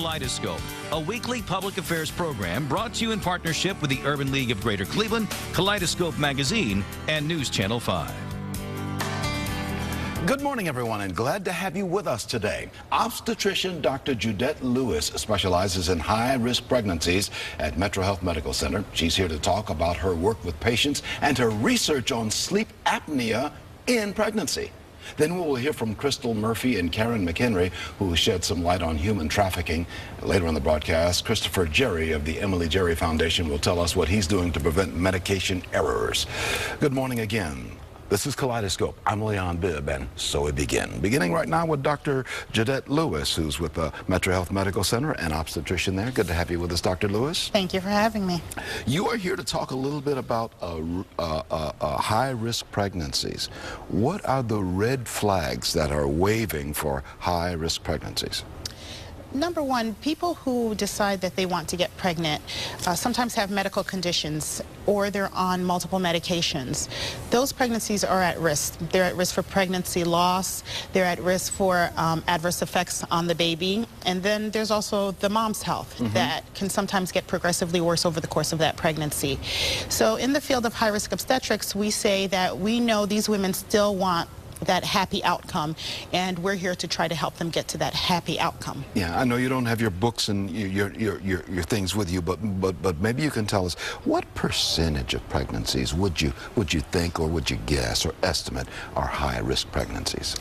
Kaleidoscope, a weekly public affairs program brought to you in partnership with the Urban League of Greater Cleveland, Kaleidoscope Magazine, and News Channel 5. Good morning, everyone, and glad to have you with us today. Obstetrician Dr. Judette Lewis specializes in high-risk pregnancies at Metro Health Medical Center. She's here to talk about her work with patients and her research on sleep apnea in pregnancy. Then we will hear from Crystal Murphy and Karen McHenry, who will shed some light on human trafficking. Later in the broadcast, Christopher Jerry of the Emily Jerry Foundation will tell us what he's doing to prevent medication errors. Good morning again. This is Kaleidoscope. I'm Leon Bibb, and so we begin. Beginning right now with Dr. Judette Lewis, who's with the Metro Health Medical Center, an obstetrician there. Good to have you with us, Dr. Lewis. Thank you for having me. You are here to talk a little bit about high-risk pregnancies. What are the red flags that are waving for high-risk pregnancies? Number one, people who decide that they want to get pregnant sometimes have medical conditions or they're on multiple medications. Those pregnancies are at risk. They're at risk for pregnancy loss. They're at risk for adverse effects on the baby. And then there's also the mom's health that can sometimes get progressively worse over the course of that pregnancy. So in the field of high-risk obstetrics, we say that we know these women still want that happy outcome, and we're here to try to help them get to that happy outcome. Yeah, I know you don't have your books and your things with you, but maybe you can tell us what percentage of pregnancies would you think, or would you guess or estimate are high-risk pregnancies?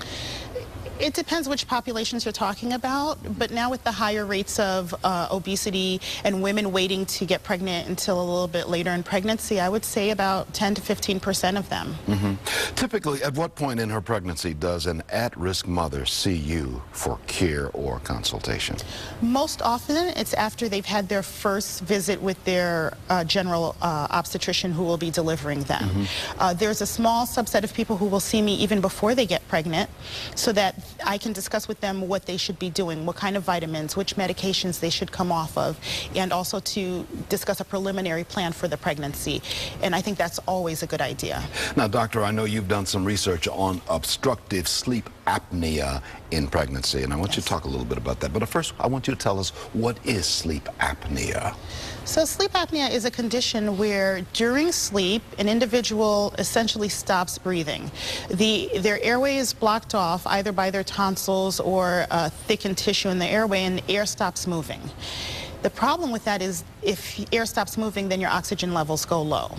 It depends which populations you're talking about, but now with the higher rates of obesity and women waiting to get pregnant until a little bit later in pregnancy, I would say about 10 to 15% of them. Typically, at what point in her pregnancy does an at-risk mother see you for care or consultation? Most often, it's after they've had their first visit with their general obstetrician who will be delivering them. There's a small subset of people who will see me even before they get pregnant, so that I can discuss with them what they should be doing, what kind of vitamins, which medications they should come off of, and also to discuss a preliminary plan for the pregnancy. And I think that's always a good idea. Now, doctor, I know you've done some research on obstructive sleep apnea in pregnancy, and I want you to talk a little bit about that. But first, I want you to tell us, what is sleep apnea? So sleep apnea is a condition where during sleep, an individual essentially stops breathing. Their airway is blocked off either by their tonsils or thickened tissue in the airway, and air stops moving. The problem with that is if air stops moving, then your oxygen levels go low.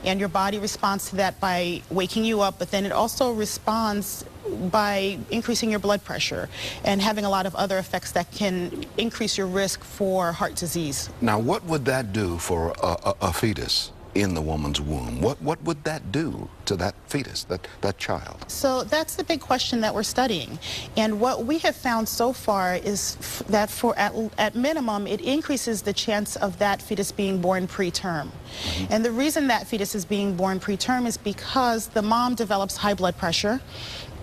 And your body responds to that by waking you up, but then it also responds by increasing your blood pressure and having a lot of other effects that can increase your risk for heart disease. Now, what would that do for a fetus in the woman's womb? What would that do to that fetus, that child? So that's the big question that we're studying. And what we have found so far is that at minimum, it increases the chance of that fetus being born preterm. And the reason that fetus is being born preterm is because the mom develops high blood pressure,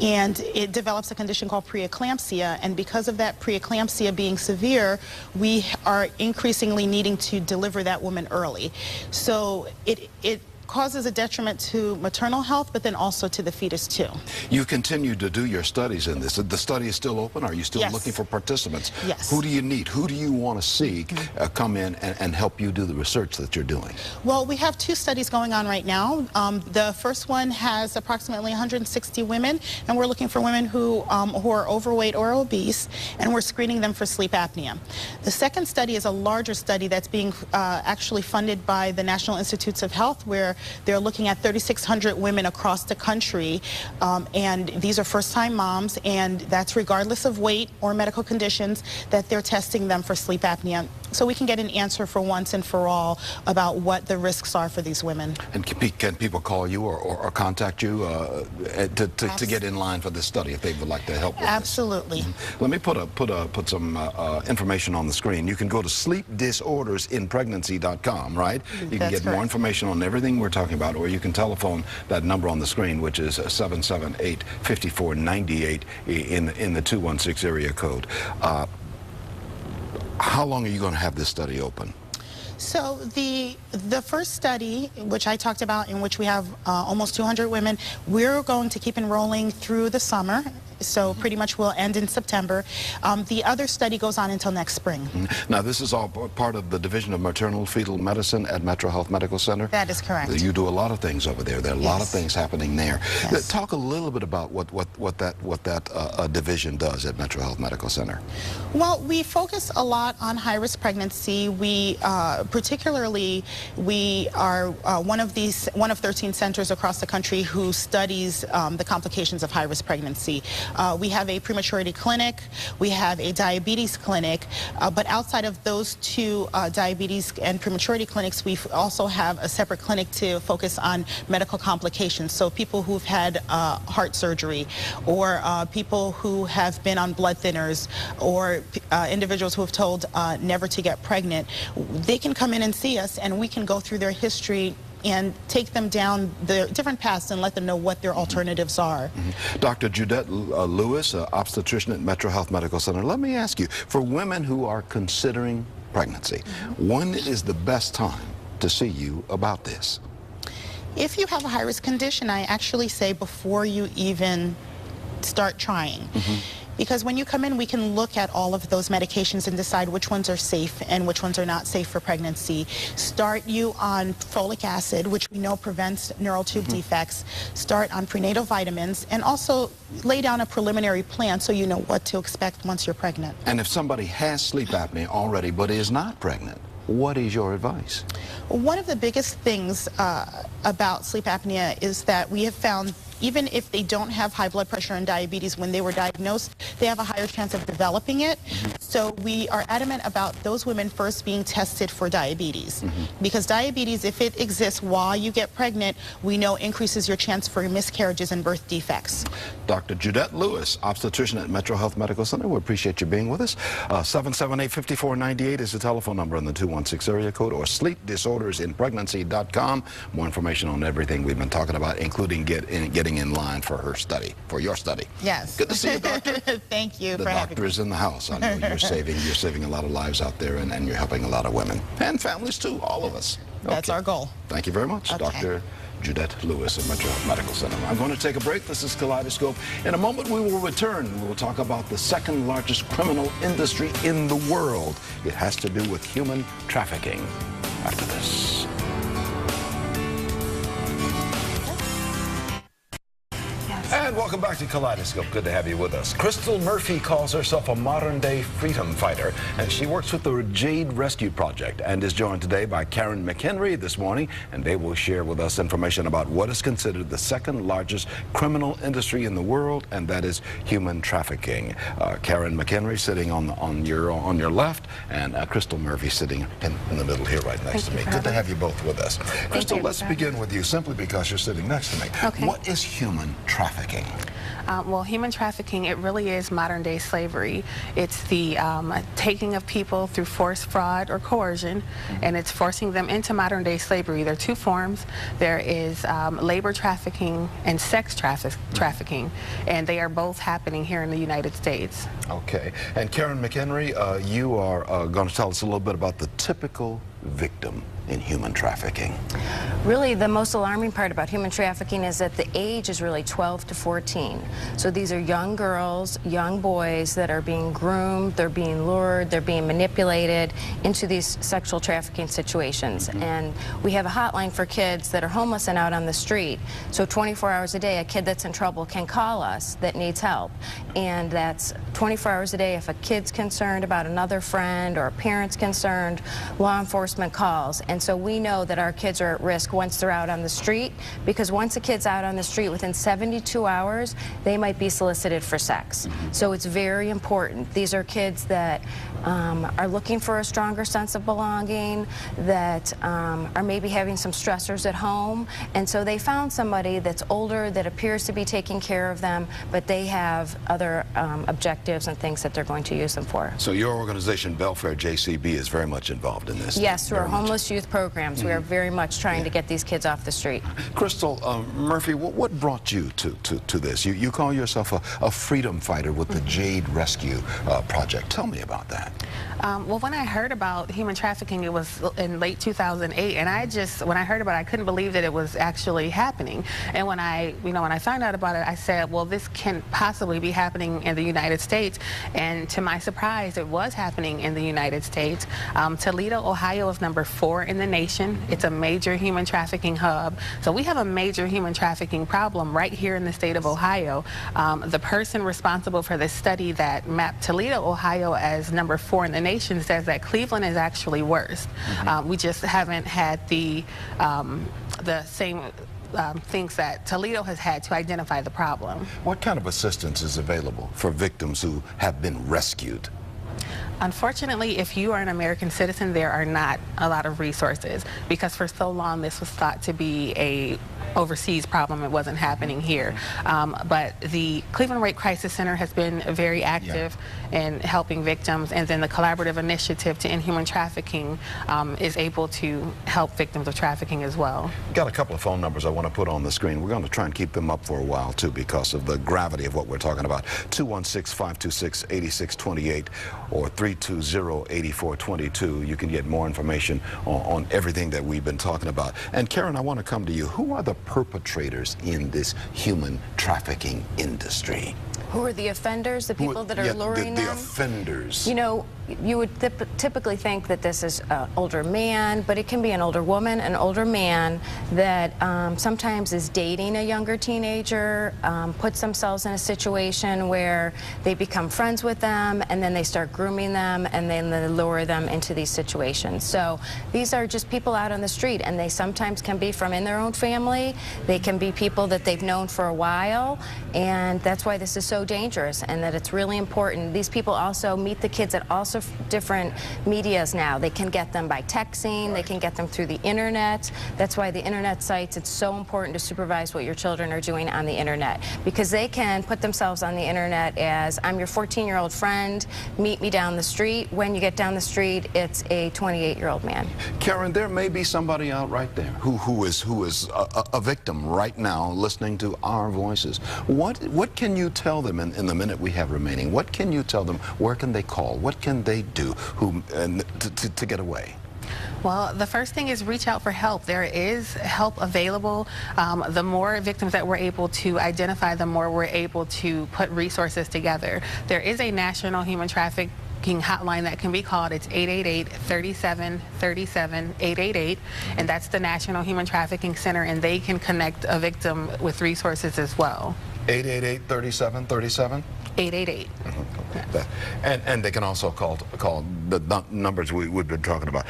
and it develops a condition called preeclampsia, and because of that preeclampsia being severe, we are increasingly needing to deliver that woman early. So it causes a detriment to maternal health, but then also to the fetus too. You continue to do your studies in this. The study is still open? Are you still Yes. looking for participants? Yes. Who do you need? Who do you want to see come in and help you do the research that you're doing? Well, we have two studies going on right now. The first one has approximately 160 women, and we're looking for women who are overweight or obese, and we're screening them for sleep apnea. The second study is a larger study that's being actually funded by the National Institutes of Health, where they're looking at 3,600 women across the country, and these are first-time moms, and that's regardless of weight or medical conditions, that they're testing them for sleep apnea. So we can get an answer for once and for all about what the risks are for these women. And can people call you or contact you to get in line for this study if they would like to help with Absolutely. this? Let me put some information on the screen. You can go to sleepdisordersinpregnancy.com, right? You can get more information on everything we're talking about, or you can telephone that number on the screen, which is 778-5498 in the 216 area code. How long are you going to have this study open? So the first study, which I talked about, in which we have almost 200 women, we're going to keep enrolling through the summer. so pretty much will end in September. The other study goes on until next spring. Now, this is all part of the Division of Maternal Fetal Medicine at Metro Health Medical Center? That is correct. You do a lot of things over there. There are a lot of things happening there. Yes. Talk a little bit about what that division does at Metro Health Medical Center. Well, we focus a lot on high-risk pregnancy. We particularly are one of 13 centers across the country who studies the complications of high-risk pregnancy. We have a prematurity clinic, we have a diabetes clinic, but outside of those two diabetes and prematurity clinics, we also have a separate clinic to focus on medical complications. So people who've had heart surgery, or people who have been on blood thinners, or individuals who have told never to get pregnant, they can come in and see us, and we can go through their history and take them down the different paths and let them know what their alternatives are. Dr. Judette Lewis, obstetrician at Metro Health Medical Center. Let me ask you, for women who are considering pregnancy, when is the best time to see you about this? If you have a high-risk condition, I actually say before you even start trying. Because when you come in, we can look at all of those medications and decide which ones are safe and which ones are not safe for pregnancy. Start you on folic acid, which we know prevents neural tube defects. Start on prenatal vitamins, and also lay down a preliminary plan so you know what to expect once you're pregnant. And if somebody has sleep apnea already but is not pregnant, what is your advice? One of the biggest things about sleep apnea is that we have found even if they don't have high blood pressure and diabetes when they were diagnosed, they have a higher chance of developing it. So we are adamant about those women first being tested for diabetes. Because diabetes, if it exists while you get pregnant, we know increases your chance for miscarriages and birth defects. Dr. Judette Lewis, obstetrician at Metro Health Medical Center. We appreciate you being with us. 778-5498 is the telephone number in the 216 area code, or sleepdisordersinpregnancy.com. More information on everything we've been talking about, including getting in line for her study, for your study. Yes. Good to see you, doctor. Thank you the for having me. doctor is in the house. I know you're saving a lot of lives out there, and you're helping a lot of women and families too, all of us. That's our goal. Thank you very much, Dr. Judette Lewis at Metro Medical Center. I'm going to take a break. This is Kaleidoscope. In a moment, we will return. We will talk about the second largest criminal industry in the world. It has to do with human trafficking. After this. And welcome back to Kaleidoscope. Good to have you with us. Crystal Murphy calls herself a modern-day freedom fighter, and she works with the Jade Rescue Project and is joined today by Karen McHenry this morning, and they will share with us information about what is considered the second largest criminal industry in the world, and that is human trafficking. Karen McHenry sitting on your left, and Crystal Murphy sitting in the middle here right next to me. Good to have you both with us. Crystal, let's begin with you simply because you're sitting next to me. Okay. What is human trafficking? Well, human trafficking, it really is modern-day slavery. It's the taking of people through force, fraud, or coercion, and it's forcing them into modern-day slavery. There are two forms. There is labor trafficking and sex trafficking, and they are both happening here in the United States. Okay. And Karen McHenry, you are going to tell us a little bit about the typical victim in human trafficking. Really, the most alarming part about human trafficking is that the age is really 12 to 14. So these are young girls, young boys that are being groomed, they're being lured, they're being manipulated into these sexual trafficking situations. And we have a hotline for kids that are homeless and out on the street. So 24 hours a day, a kid that's in trouble can call us that needs help. And that's 24 hours a day. If a kid's concerned about another friend or a parent's concerned, law enforcement calls. And so we know that our kids are at risk once they're out on the street, because once a kid's out on the street, within 72 hours, they might be solicited for sex. So it's very important. These are kids that are looking for a stronger sense of belonging, that are maybe having some stressors at home, and so they found somebody that's older, that appears to be taking care of them, but they have other objectives and things that they're going to use them for. So your organization, Belfair JCB, is very much involved in this. Yes, Yes, through our homeless youth programs. We are very much trying to get these kids off the street. Crystal Murphy, what brought you to this? You call yourself a freedom fighter with the Jade Rescue Project. Tell me about that. Well, when I heard about human trafficking, it was in late 2008, and when I heard about it, I couldn't believe that it was actually happening. And when I found out about it, I said, well, this can possibly be happening in the United States. And to my surprise, it was happening in the United States. Toledo, Ohio is number 4 in the nation. It's a major human trafficking hub. So we have a major human trafficking problem right here in the state of Ohio. The person responsible for this study that mapped Toledo, Ohio as number 4 in the nation says that Cleveland is actually worse. We just haven't had the same things that Toledo has had to identify the problem. What kind of assistance is available for victims who have been rescued? Unfortunately, if you are an American citizen, there are not a lot of resources, because for so long this was thought to be a overseas problem. It wasn't happening here. But the Cleveland Rape Crisis Center has been very active in helping victims, and then the Collaborative Initiative to End Human Trafficking is able to help victims of trafficking as well. Got a couple of phone numbers I want to put on the screen. We're going to try and keep them up for a while too, because of the gravity of what we're talking about. 216-526-8628 or 320-8422. You can get more information on everything that we've been talking about. And Karen, I want to come to you. Who are the perpetrators in this human trafficking industry? Who are the offenders, the people that are luring them? The offenders. You know, you would typically think that this is an older man, but it can be an older woman, an older man that sometimes is dating a younger teenager, puts themselves in a situation where they become friends with them, and then they start grooming them, and then they lure them into these situations. So these are just people out on the street, and they sometimes can be from in their own family. They can be people that they've known for a while, and that's why this is so dangerous, and that it's really important. These people also meet the kids at also different medias now. They can get them by texting, they can get them through the internet. That's why the internet sites, it's so important to supervise what your children are doing on the internet, because they can put themselves on the internet as, I'm your 14-year-old friend, meet me down the street. When you get down the street, it's a 28-year-old man. Karen, there may be somebody out right there who is a victim right now listening to our voices. What can you tell them in the minute we have remaining? What can you tell them? Where can they call? What can they do to get away? Well, the first thing is reach out for help. There is help available. The more victims that we're able to identify, the more we're able to put resources together. There is a national human trafficking hotline that can be called. It's 888-37-37-888, and that's the National Human Trafficking Center, and they can connect a victim with resources as well. 888-37-37? 888. Okay. And they can also call the numbers we've been talking about.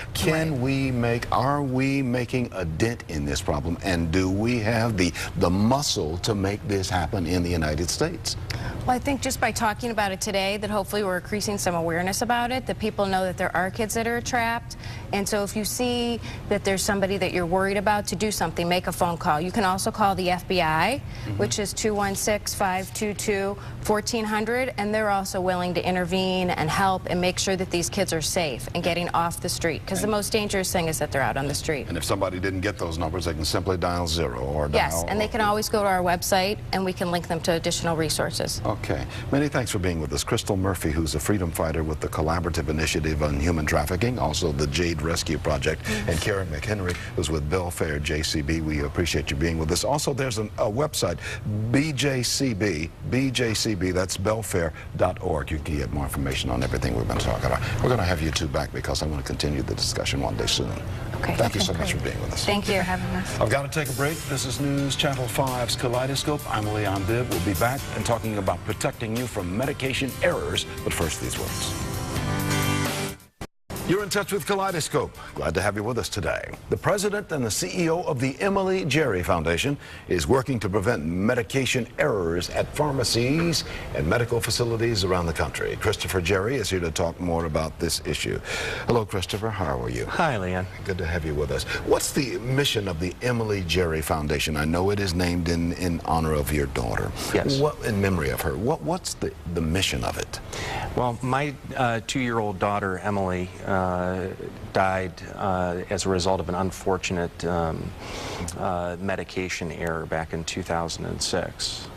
Are we making a dent in this problem, and do we have the muscle to make this happen in the United States? Well, I think just by talking about it today, that hopefully we're increasing some awareness about it, that people know that there are kids that are trapped. And so if you see that there's somebody that you're worried about, to do something, make a phone call. You can also call the FBI, which is 216-522-1400, and they're also willing to intervene and help and make sure that these kids are safe and getting off the street, because the most dangerous thing is that they're out on the street. And if somebody didn't get those numbers, they can simply dial 0 or dial... Yes, and they can always go to our website, and we can link them to additional resources. Okay. Many thanks for being with us. Crystal Murphy, who's a freedom fighter with the Collaborative Initiative on Human Trafficking, also the Jade Rescue Project, and Karen McHenry, who's with Belfair JCB. We appreciate you being with us. Also, there's a website, BJCB, that's belfair.org. You can get more information on everything we've been talking about. We're going to have you two back, because I want to continue the discussion one day soon. Okay. Thank you so much for being with us. Thank you for having us. I've got to take a break. This is News Channel 5's Kaleidoscope. I'm Leon Bibb. We'll be back and talking about protecting you from medication errors. But first, these words. You're in touch with Kaleidoscope. Glad to have you with us today. The president and the CEO of the Emily Jerry Foundation is working to prevent medication errors at pharmacies and medical facilities around the country. Christopher Jerry is here to talk more about this issue. Hello, Christopher. How are you? Hi, Leon. Good to have you with us. What's the mission of the Emily Jerry Foundation? I know it is named in honor of your daughter. Yes. In memory of her. What's the mission of it? Well, my 2-year-old daughter, Emily, died as a result of an unfortunate medication error back in 2006.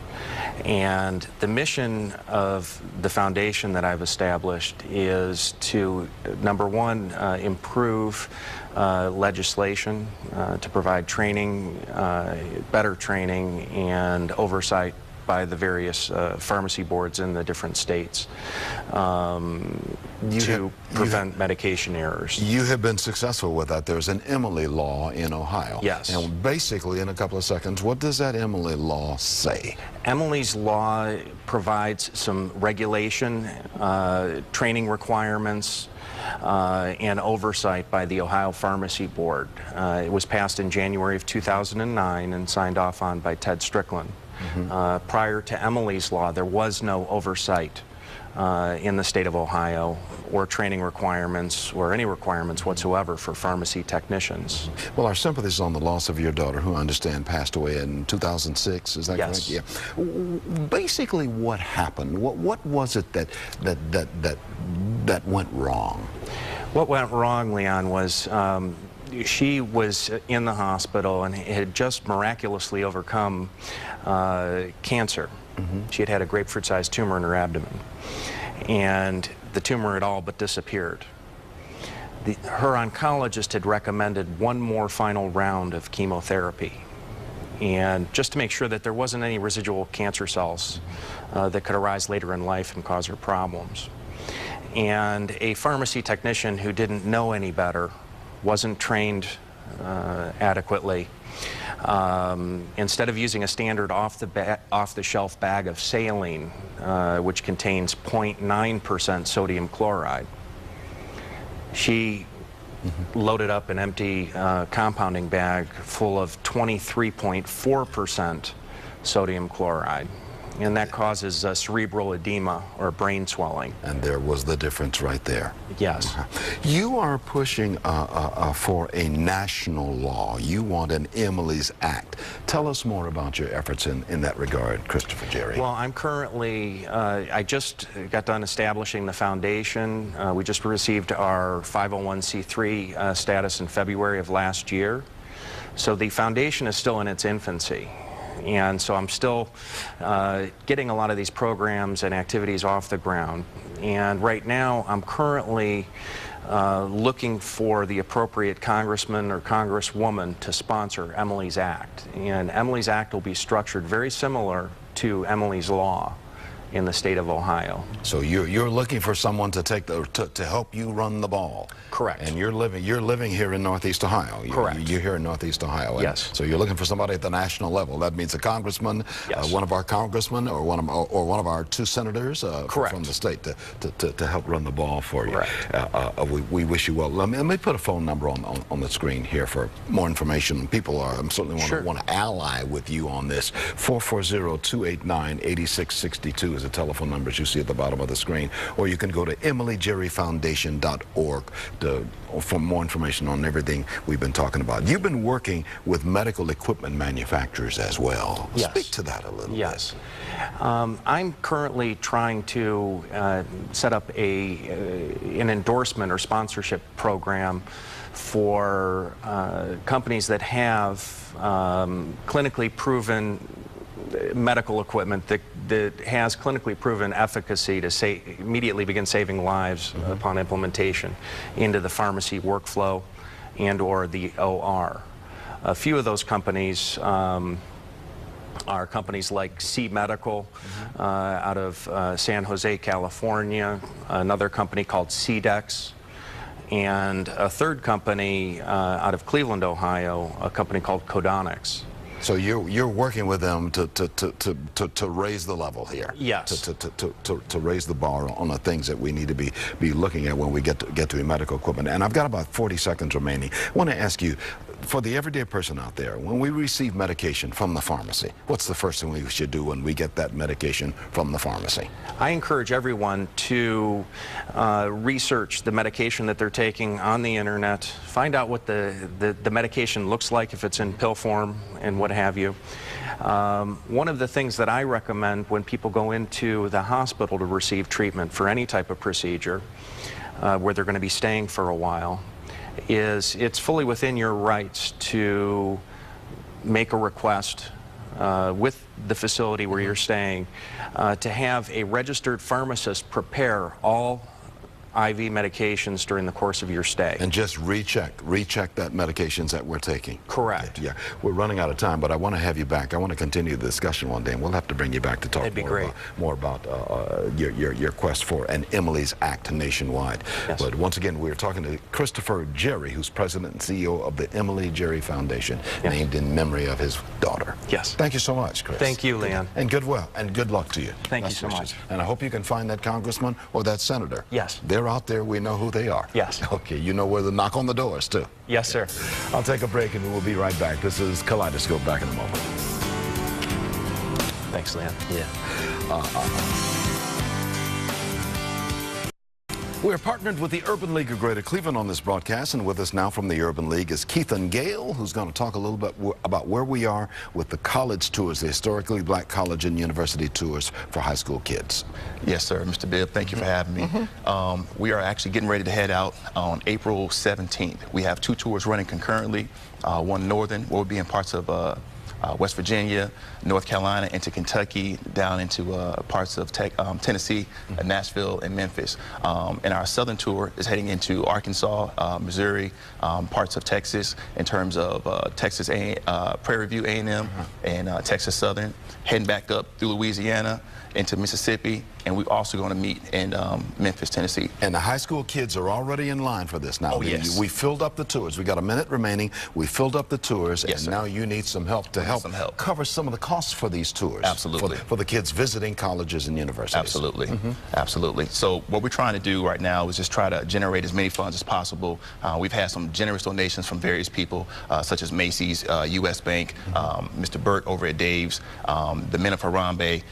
And the mission of the foundation that I've established is to, number one, improve legislation, to provide training, better training and oversight by the various pharmacy boards in the different states to prevent medication errors. You have been successful with that. There's an Emily law in Ohio. Yes. And basically, in a couple of seconds, what does that Emily law say? Emily's law provides some regulation, training requirements, and oversight by the Ohio Pharmacy Board. It was passed in January of 2009 and signed off on by Ted Strickland. Prior to Emily's law, there was no oversight in the state of Ohio, or training requirements, or any requirements whatsoever for pharmacy technicians. Well, our sympathies on the loss of your daughter, who I understand passed away in 2006. Is that Yes. correct? Yeah. Basically, what happened? What was it that went wrong? What went wrong, Leon, was she was in the hospital and had just miraculously overcome cancer. She had had a grapefruit-sized tumor in her abdomen, and the tumor had all but disappeared. Her oncologist had recommended one more final round of chemotherapy, and just to make sure that there wasn't any residual cancer cells that could arise later in life and cause her problems. And a pharmacy technician who didn't know any better, wasn't trained adequately, instead of using a standard off-the-shelf bag of saline, which contains 0.9% sodium chloride, she loaded up an empty compounding bag full of 23.4% sodium chloride. And that causes cerebral edema, or brain swelling. And there was the difference right there. Yes. You are pushing for a national law. You want an Emily's Act. Tell us more about your efforts in that regard, Christopher Jerry. Well, I'm currently, I just got done establishing the foundation. We just received our 501c3 status in February of last year. So the foundation is still in its infancy. And so I'm still getting a lot of these programs and activities off the ground. And right now I'm currently looking for the appropriate congressman or congresswoman to sponsor Emily's Act. And Emily's Act will be structured very similar to Emily's Law in the state of Ohio. So you're looking for someone to take to help you run the ball. Correct. And you're living here in Northeast Ohio. Correct. You're here in Northeast Ohio. Yes. So you're looking for somebody at the national level. That means a congressman, yes. One of our congressmen, or one of our two senators from the state to help run the ball for you. Correct. We wish you well. Let me put a phone number on the screen here for more information. People certainly want to ally with you on this. 440-289-8662 is the telephone number you see at the bottom of the screen, or you can go to emilyjerryfoundation.org for more information on everything we've been talking about. You've been working with medical equipment manufacturers as well. Yes. Speak to that a little yes. bit. I'm currently trying to set up an endorsement or sponsorship program for companies that have clinically proven medical equipment that has clinically proven efficacy to immediately begin saving lives upon implementation into the pharmacy workflow and or the OR. A few of those companies are companies like C Medical out of San Jose, California, another company called CDEX, and a third company out of Cleveland, Ohio, a company called Codonics. So you're working with them to raise the level here. Yes. To raise the bar on the things that we need to be looking at when we get to medical equipment. And I've got about 40 seconds remaining. I want to ask you, for the everyday person out there, when we receive medication from the pharmacy, what's the first thing we should do when we get that medication from the pharmacy? I encourage everyone to research the medication that they're taking on the internet, find out what the medication looks like if it's in pill form and what have you. One of the things that I recommend when people go into the hospital to receive treatment for any type of procedure where they're going to be staying for a while, is it's fully within your rights to make a request with the facility where you're staying to have a registered pharmacist prepare all IV medications during the course of your stay. And just recheck that medications that we're taking. Correct. Yeah, we're running out of time, but I want to have you back. I want to continue the discussion one day, and we'll have to bring you back to talk more about your quest for an Emily's Act nationwide. Yes. But once again, we're talking to Christopher Jerry, who's president and CEO of the Emily Jerry Foundation, named in memory of his daughter. Yes. Thank you so much, Chris. Thank you, Leon. And good luck to you. Thank you so much. And I hope you can find that congressman or that senator. Yes. They're out there. We know who they are. Yes. Okay, you know where to knock on the doors, too. Yes, sir. I'll take a break, and we'll be right back. This is Kaleidoscope, back in a moment. Thanks, Leon. Yeah. We're partnered with the Urban League of Greater Cleveland on this broadcast, and with us now from the Urban League is Keithan Gale, who's going to talk a little bit about where we are with the college tours, the historically black college and university tours for high school kids. Yes, sir, Mr. Bibb, thank you for having me. We are actually getting ready to head out on April 17th. We have 2 tours running concurrently, one northern, where we'll be in parts of West Virginia, North Carolina, into Kentucky, down into parts of Tennessee, Nashville, and Memphis. And our southern tour is heading into Arkansas, Missouri, parts of Texas, in terms of Texas Prairie View A&M and Texas Southern, heading back up through Louisiana into Mississippi, and we're also going to meet in Memphis, Tennessee. And the high school kids are already in line for this now. Oh, yes. We filled up the tours. We got a minute remaining. We filled up the tours, yes, and sir. now you need some help to help cover some of the costs for these tours. Absolutely. For the kids visiting colleges and universities. Absolutely. Absolutely. So what we're trying to do right now is just try to generate as many funds as possible. We've had some generous donations from various people, such as Macy's, U.S. Bank, Mr. Burt over at Dave's, the Men of Harambe.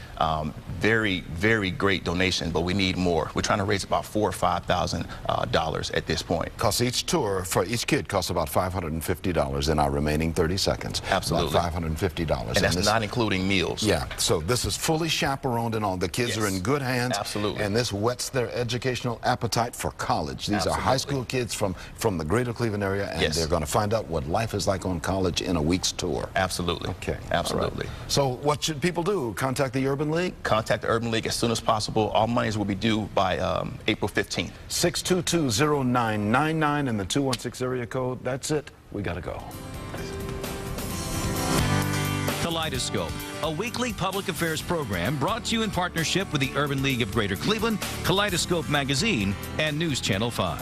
Very, very great donation, but we need more. We're trying to raise about $4,000 or $5,000 at this point. Because each tour for each kid costs about $550 in our remaining 30 seconds. Absolutely. About $550. And that's not including meals. Yeah, so this is fully chaperoned and all. The kids are in good hands. Absolutely. And this whets their educational appetite for college. These are high school kids from the greater Cleveland area, and they're going to find out what life is like on college in a week's tour. Absolutely. Okay. Absolutely. Right. So what should people do? Contact the Urban League? Contact the Urban League as soon as possible. All monies will be due by April 15th. 622-0999 and the 216 area code. That's it. We got to go. Kaleidoscope, a weekly public affairs program brought to you in partnership with the Urban League of Greater Cleveland, Kaleidoscope Magazine, and News Channel 5.